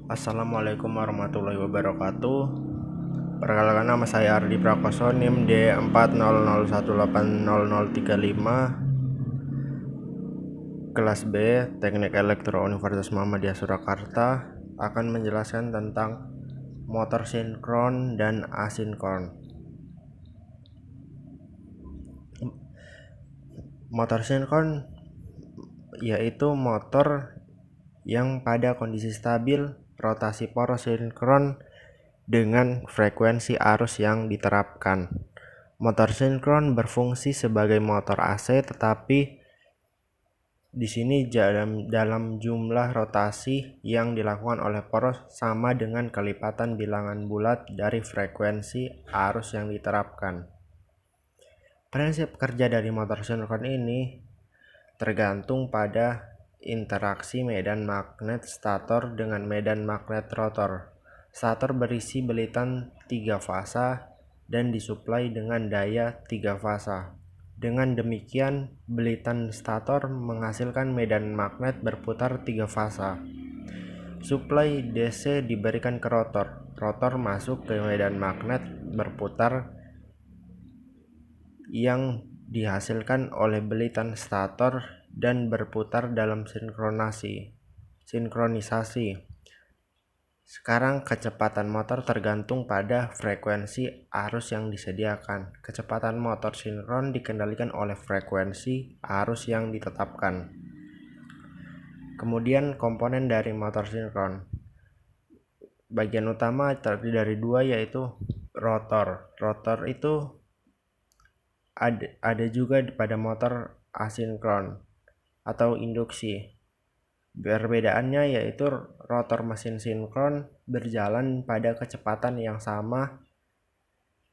Assalamualaikum warahmatullahi wabarakatuh. Perkenalkan, nama saya Ardi Prakoso, NIM D400180035, kelas B, Teknik Elektro Universitas Muhammadiyah Surakarta, akan menjelaskan tentang motor sinkron dan asinkron. Motor sinkron yaitu motor yang pada kondisi stabil, rotasi poros sinkron dengan frekuensi arus yang diterapkan. Motor sinkron berfungsi sebagai motor AC, tetapi di sini dalam jumlah rotasi yang dilakukan oleh poros sama dengan kelipatan bilangan bulat dari frekuensi arus yang diterapkan. Prinsip kerja dari motor sinkron ini tergantung pada interaksi medan magnet stator dengan medan magnet rotor. Stator berisi belitan 3 fasa dan disuplai dengan daya 3 fasa. Dengan demikian, belitan stator menghasilkan medan magnet berputar 3 fasa. Suplai DC diberikan ke rotor. Rotor masuk ke medan magnet berputar yang dihasilkan oleh belitan stator dan berputar dalam sinkronisasi. Sekarang kecepatan motor tergantung pada frekuensi arus yang disediakan. Kecepatan motor sinkron dikendalikan oleh frekuensi arus yang ditetapkan. Kemudian komponen dari motor sinkron. Bagian utama terdiri dari dua, yaitu rotor. Rotor itu ada juga pada motor asinkron atau induksi. Perbedaannya yaitu rotor mesin sinkron berjalan pada kecepatan yang sama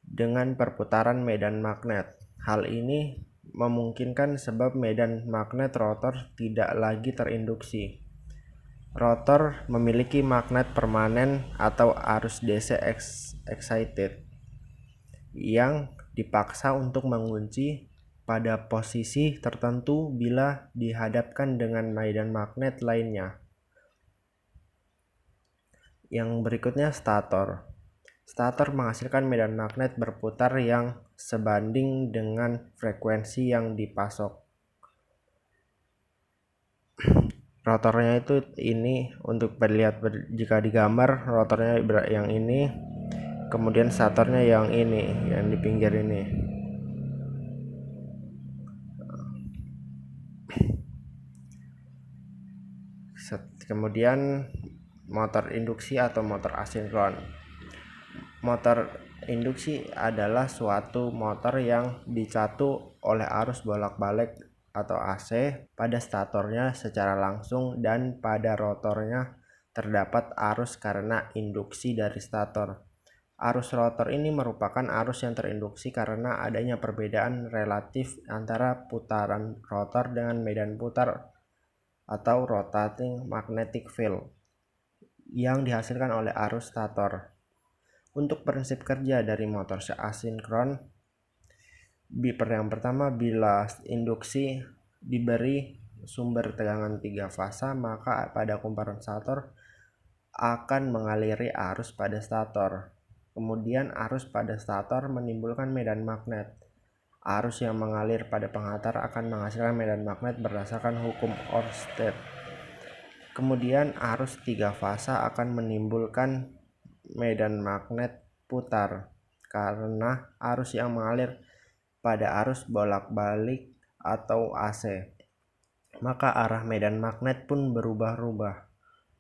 dengan perputaran medan magnet. Hal ini memungkinkan sebab medan magnet rotor tidak lagi terinduksi. Rotor memiliki magnet permanen atau arus DC excited yang dipaksa untuk mengunci pada posisi tertentu bila dihadapkan dengan medan magnet lainnya. Yang berikutnya stator. Stator menghasilkan medan magnet berputar yang sebanding dengan frekuensi yang dipasok. Rotornya itu ini, untuk terlihat jika digambar, rotornya yang ini, kemudian statornya yang ini, yang di pinggir ini. Kemudian motor induksi atau motor asinkron. Motor induksi adalah suatu motor yang dicatu oleh arus bolak-balik atau AC pada statornya secara langsung, dan pada rotornya terdapat arus karena induksi dari stator. Arus rotor ini merupakan arus yang terinduksi karena adanya perbedaan relatif antara putaran rotor dengan medan putar atau rotating magnetic field yang dihasilkan oleh arus stator. Untuk prinsip kerja dari motor asinkron, yang pertama, bila induksi diberi sumber tegangan 3 fasa, maka pada kumparan stator akan mengaliri arus pada stator. Kemudian arus pada stator menimbulkan medan magnet. Arus yang mengalir pada penghantar akan menghasilkan medan magnet berdasarkan hukum Oersted. Kemudian arus 3 fasa akan menimbulkan medan magnet putar karena arus yang mengalir pada arus bolak-balik atau AC. Maka arah medan magnet pun berubah-ubah.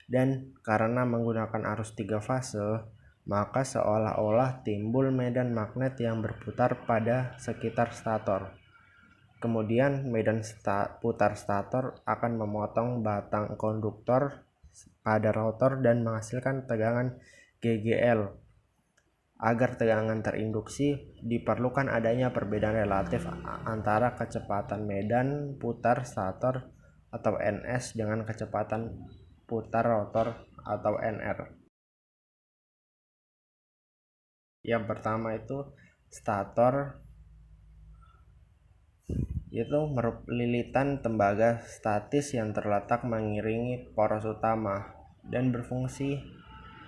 Dan karena menggunakan arus 3 fase, maka seolah-olah timbul medan magnet yang berputar pada sekitar stator. Kemudian medan putar stator akan memotong batang konduktor pada rotor dan menghasilkan tegangan GGL. Agar tegangan terinduksi, diperlukan adanya perbedaan relatif antara kecepatan medan putar stator atau NS dengan kecepatan putar rotor atau NR. Yang pertama itu stator, itu lilitan tembaga statis yang terletak mengiringi poros utama dan berfungsi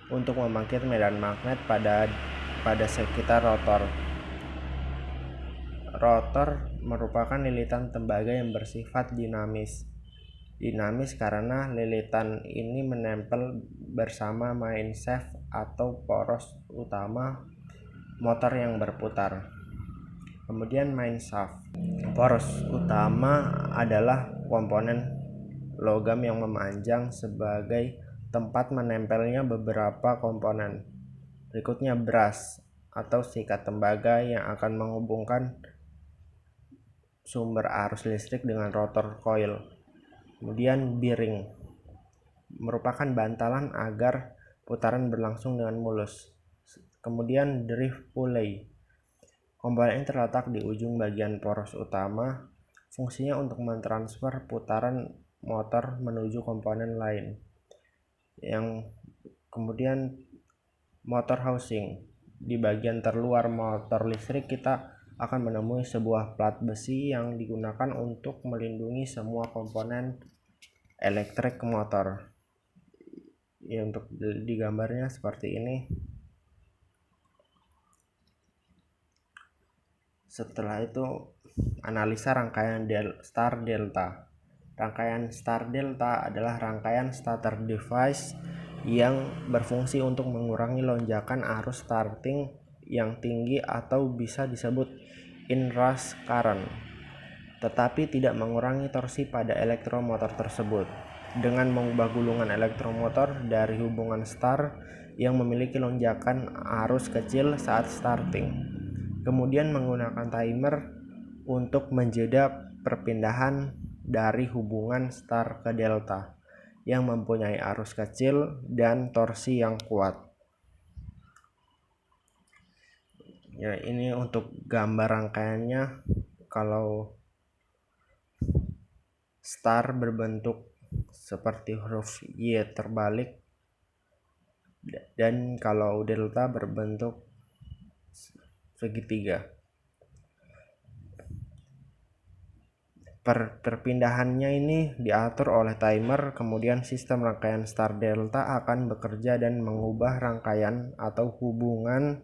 untuk membangkit medan magnet pada sekitar rotor. Rotor merupakan lilitan tembaga yang bersifat dinamis. Dinamis karena lilitan ini menempel bersama main shaft atau poros utama motor yang berputar. Kemudian main shaft. Poros utama adalah komponen logam yang memanjang sebagai tempat menempelnya beberapa komponen. Berikutnya brass atau sikat tembaga yang akan menghubungkan sumber arus listrik dengan rotor coil. Kemudian bearing merupakan bantalan agar putaran berlangsung dengan mulus. Kemudian drive pulley. Komponen ini terletak di ujung bagian poros utama. Fungsinya untuk mentransfer putaran motor menuju komponen lain. Yang kemudian motor housing. Di bagian terluar motor listrik kita akan menemui sebuah plat besi yang digunakan untuk melindungi semua komponen elektrik motor. Ya, untuk di gambarnya seperti ini. Setelah itu analisa rangkaian star delta. Rangkaian star delta adalah rangkaian starter device yang berfungsi untuk mengurangi lonjakan arus starting yang tinggi atau bisa disebut inrush current, tetapi tidak mengurangi torsi pada elektromotor tersebut. Dengan mengubah gulungan elektromotor dari hubungan star yang memiliki lonjakan arus kecil saat starting, kemudian menggunakan timer untuk menjeda perpindahan dari hubungan star ke delta yang mempunyai arus kecil dan torsi yang kuat. Ya, ini untuk gambar rangkaiannya. Kalau star berbentuk seperti huruf Y terbalik, dan kalau delta berbentuk segitiga. Perpindahannya ini diatur oleh timer, kemudian sistem rangkaian star delta akan bekerja dan mengubah rangkaian atau hubungan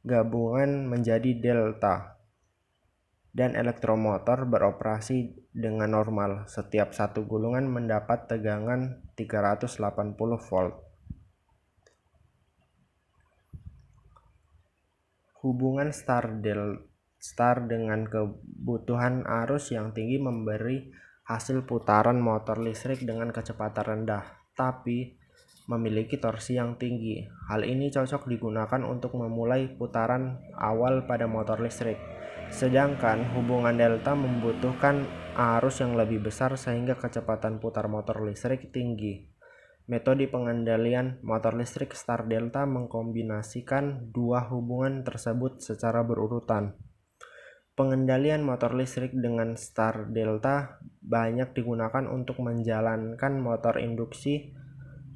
gabungan menjadi delta, dan elektromotor beroperasi dengan normal. Setiap satu gulungan mendapat tegangan 380 volt. Hubungan star dengan kebutuhan arus yang tinggi memberi hasil putaran motor listrik dengan kecepatan rendah, tapi memiliki torsi yang tinggi. Hal ini cocok digunakan untuk memulai putaran awal pada motor listrik. Sedangkan hubungan delta membutuhkan arus yang lebih besar sehingga kecepatan putar motor listrik tinggi. Metode pengendalian motor listrik star delta mengkombinasikan dua hubungan tersebut secara berurutan. Pengendalian motor listrik dengan star delta banyak digunakan untuk menjalankan motor induksi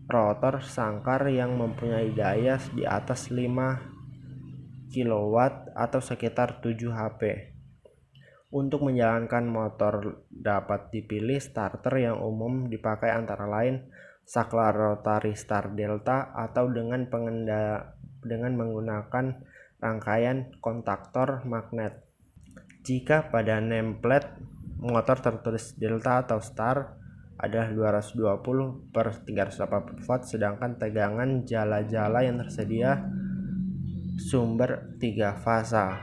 rotor sangkar yang mempunyai daya di atas 5 kW atau sekitar 7 HP. Untuk menjalankan motor dapat dipilih starter yang umum dipakai antara lain saklar rotary star delta atau dengan menggunakan rangkaian kontaktor magnet. Jika pada nameplate motor tertulis delta atau star adalah 220/380 watt, sedangkan tegangan jala-jala yang tersedia sumber 3 fasa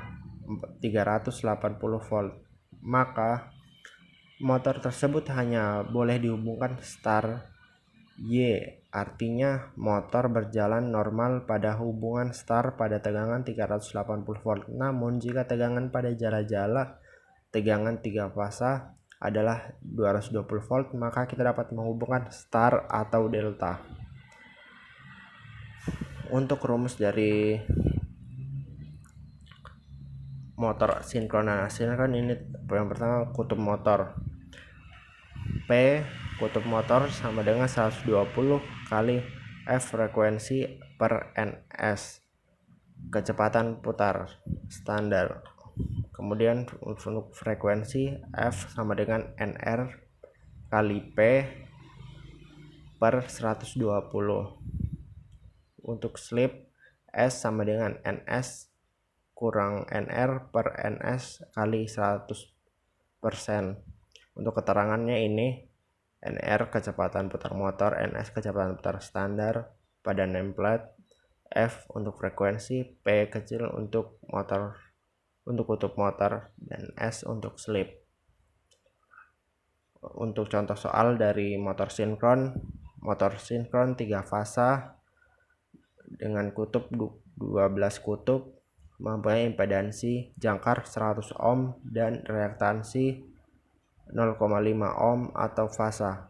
380 volt, maka motor tersebut hanya boleh dihubungkan star Y, artinya motor berjalan normal pada hubungan star pada tegangan 380 volt. Namun jika tegangan pada jala-jala tegangan 3 fasa adalah 220 volt, maka kita dapat menghubungkan star atau delta. Untuk rumus dari motor sinkron dan asinkron ini, yang pertama kutub motor P kutub motor sama dengan 120 kali F frekuensi per Ns, kecepatan putar standar. Kemudian untuk frekuensi F sama dengan Nr kali P per 120. Untuk slip S sama dengan NS kurang NR per NS kali 100%. Untuk keterangannya ini, NR kecepatan putar motor, NS kecepatan putar standar pada nameplate, F untuk frekuensi, P kecil untuk kutub motor, dan S untuk slip. Untuk contoh soal dari motor sinkron 3 fasa dengan kutub 12 kutub mempunyai impedansi jangkar 100 ohm dan reaktansi 0,5 ohm atau fasa,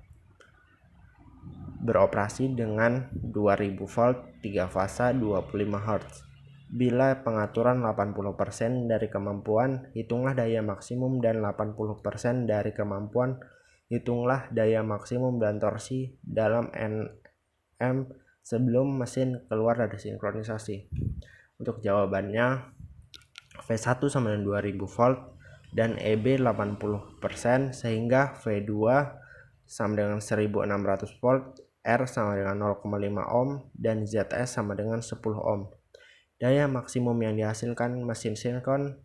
beroperasi dengan 2000 volt 3 fasa 25 Hz. Bila pengaturan 80% dari kemampuan, hitunglah daya maksimum, dan 80% dari kemampuan, hitunglah daya maksimum dan torsi dalam Nm sebelum mesin keluar dari sinkronisasi. Untuk jawabannya, V1 sama dengan 2000 volt dan EB 80%, sehingga V2 sama dengan 1600 volt, R sama dengan 0,5 ohm, dan ZS sama dengan 10 ohm. Daya maksimum yang dihasilkan mesin sinkron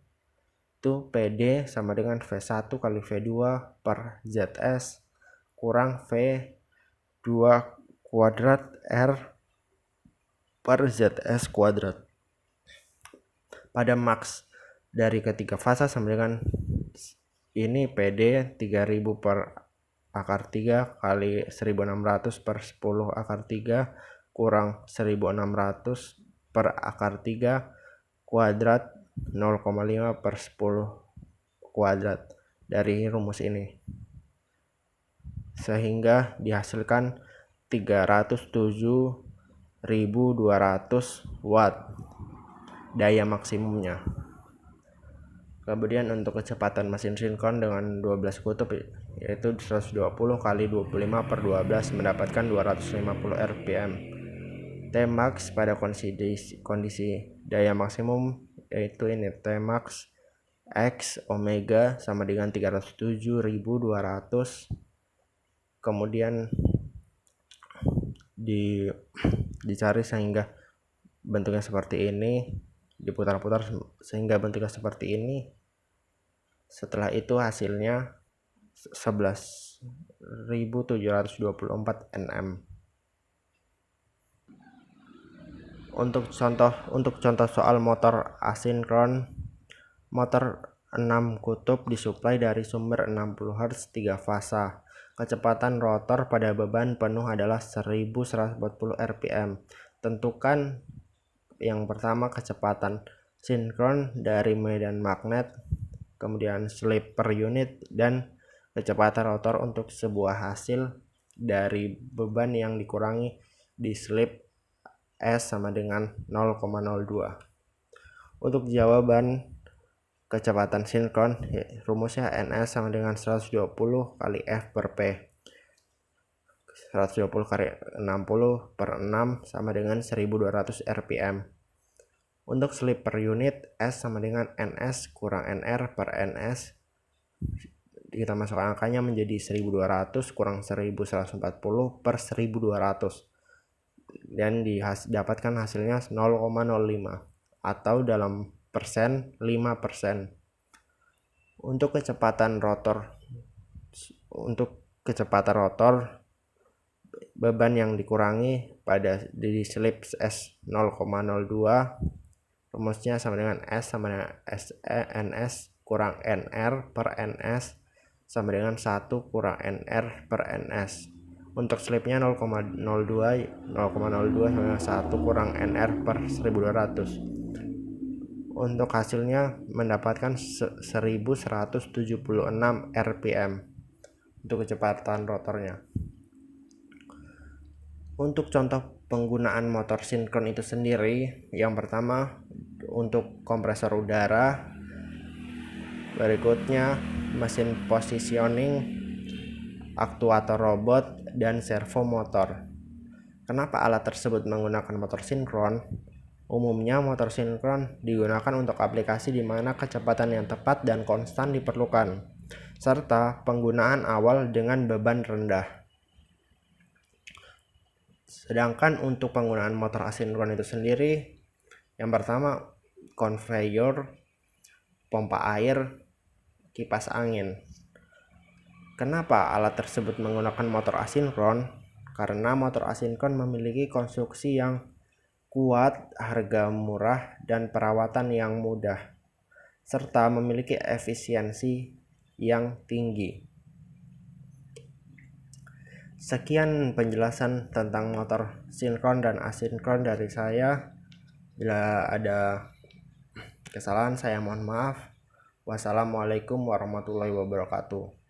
itu PD sama dengan V1 kali V2 per ZS kurang V2 kuadrat R per ZS kuadrat. Pada max dari ketiga fasa sama dengan ini PD 3000 per akar 3 kali 1600 per 10 akar 3 kurang 1600 per akar 3 kuadrat 0,5 per 10 kuadrat dari rumus ini, sehingga dihasilkan 307.200 watt daya maksimumnya. Kemudian untuk kecepatan mesin sinkron dengan 12 kutub yaitu 120 kali 25 per 12 mendapatkan 250 rpm. Tmax pada kondisi daya maksimum yaitu ini, Tmax X omega sama dengan 307.200. Kemudian dicari sehingga bentuknya seperti ini, diputar-putar sehingga bentuknya seperti ini. Setelah itu hasilnya 11.724 Nm. Untuk contoh soal motor asinkron, motor 6 kutub disuplai dari sumber 60 Hz 3 fasa. Kecepatan rotor pada beban penuh adalah 1140 rpm. Tentukan yang pertama kecepatan sinkron dari medan magnet, kemudian slip per unit, dan kecepatan rotor untuk sebuah hasil dari beban yang dikurangi di slip S sama dengan 0,02. Untuk jawaban kecepatan sinkron, rumusnya NS sama dengan 120 kali F per P. 120 kali 60 per 6 sama dengan 1200 rpm. Untuk slip per unit, S sama dengan NS kurang NR per NS. Kita masukkan angkanya menjadi 1200 kurang 1140 per 1200. Dan didapatkan hasilnya 0,05 atau dalam persen 5%. Untuk kecepatan rotor beban yang dikurangi di slip S 0,02, rumusnya sama dengan S sama dengan NS kurang NR per NS sama dengan 1 kurang NR per NS. Untuk slipnya 0,02 sama dengan 1 kurang NR per 1200. Untuk hasilnya mendapatkan 1176 rpm untuk kecepatan rotornya. Untuk contoh penggunaan motor sinkron itu sendiri, yang pertama untuk kompresor udara, berikutnya mesin positioning, aktuator robot, dan servo motor. Kenapa alat tersebut menggunakan motor sinkron? Umumnya motor sinkron digunakan untuk aplikasi di mana kecepatan yang tepat dan konstan diperlukan, serta penggunaan awal dengan beban rendah. Sedangkan untuk penggunaan motor asinkron itu sendiri, yang pertama konveyor, pompa air, kipas angin. Kenapa alat tersebut menggunakan motor asinkron? Karena motor asinkron memiliki konstruksi yang kuat, harga murah, dan perawatan yang mudah, serta memiliki efisiensi yang tinggi. Sekian penjelasan tentang motor sinkron dan asinkron dari saya. Bila ada kesalahan saya mohon maaf. Wassalamualaikum warahmatullahi wabarakatuh.